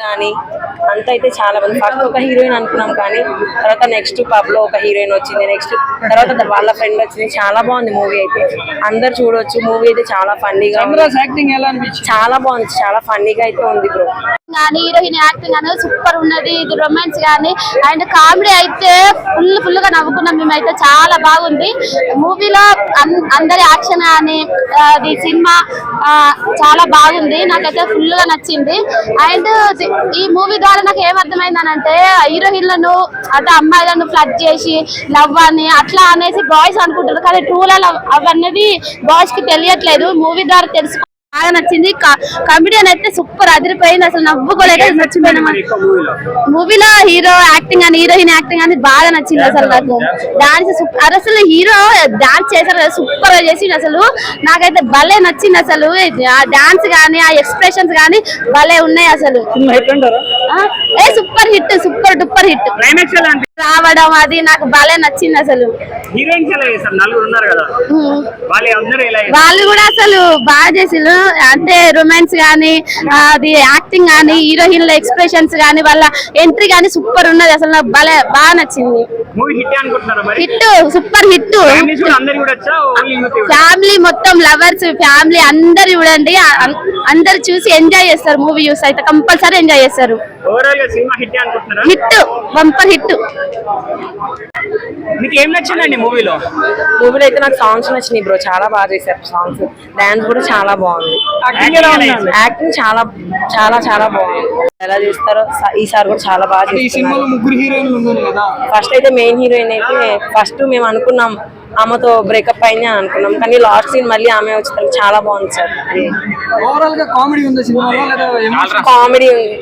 కానీ అంత అయితే చాలా మంది ఫస్ట్ ఒక హీరోయిన్ అనుకున్నాం కానీ తర్వాత నెక్స్ట్ పబ్ లో ఒక హీరోయిన్ వచ్చింది, నెక్స్ట్ తర్వాత వాళ్ళ ఫ్రెండ్ వచ్చింది. చాలా బాగుంది మూవీ అయితే, అందరు చూడొచ్చు. మూవీ అయితే చాలా ఫన్నీగా, చాలా బాగుంది, చాలా ఫన్నీగా అయితే ఉంది బ్రో. కానీ హీరోయిన్ యాక్టింగ్ అనేది సూపర్ ఉన్నది. ఇది రొమాన్స్ కానీ అండ్ కామెడీ అయితే ఫుల్ గా నవ్వుకున్నాం మేమైతే. చాలా బాగుంది మూవీలో, అందరి యాక్షన్ కానీ అది సినిమా చాలా బాగుంది. నాకైతే ఫుల్ గా నచ్చింది. అండ్ ఈ మూవీ ద్వారా నాకు ఏమర్థమైందనంటే హీరోయిన్లను అంటే అమ్మాయిలను ఫ్లడ్ చేసి లవ్ అని అట్లా అనేసి బాయ్స్ అనుకుంటారు, కానీ ట్రూ లవ్ అవన్నది బాయ్స్ కి తెలియట్లేదు. మూవీ ద్వారా తెలుసు. బాగా నచ్చింది. కామెడియన్ అయితే సూపర్ అదిరిపోయింది. అసలు నవ్వుకోలేదు, నచ్చిపోయిన మూవీలో హీరో యాక్టింగ్ అని హీరోయిన్ యాక్టింగ్ అని బాగా నచ్చింది. అసలు నాకు డాన్స్ అసలు హీరో డాన్స్ చేశారు కదా, సూపర్ గా చేసింది. అసలు నాకైతే భలే నచ్చింది. అసలు ఆ డాన్స్ గానీ ఆ ఎక్స్ప్రెషన్స్ గానీ భలే ఉన్నాయి. అసలు super hit, super duper hit రావడం అది నాకు భలే నచ్చింది. అసలు వాళ్ళు కూడా అసలు బాగా చేసిండ్రు. అంటే రొమాన్స్ గానీ అది యాక్టింగ్ గానీ హీరోయిన్ల ఎక్స్ప్రెషన్స్ గానీ వాళ్ళ ఎంట్రీ గానీ సూపర్ ఉన్నది. అసలు నాకు భలే బాగా నచ్చింది. Hit, super hit. ఫ్యామిలీ మొత్తం లవర్స్ ఫ్యామిలీ అందరు చూడండి. అందరు చూసి ఎంజాయ్ చేస్తారు. మూవీ చూసి అయితే కంపల్సరీ ఎంజాయ్ చేస్తారు. Hit, bumper hit. మీకు ఏం నచ్చిందండి మూవీలో? మూవీలో అయితే నాకు సాంగ్స్ నచ్చినాయి బ్రో, చాలా బాగా చేశారు సాంగ్స్. డాన్స్ కూడా చాలా బాగుంది. యాక్టింగ్ చాలా చాలా చాలా బాగుంది. ఎలా చేస్తారో ఈసారి కూడా చాలా బాగా చేస్తారు. ఫస్ట్ అయితే మెయిన్ హీరోయిన్ అయితే ఫస్ట్ మేము అనుకున్నాం ఆమెతో బ్రేకప్ అయింది అని అనుకున్నాం, కానీ లాస్ట్ సీన్ మళ్ళీ ఆమె వచ్చి చాలా బాగుంది సార్. ఓవరాల్ గా కామెడీ ఉంది, కామెడీ ఉంది.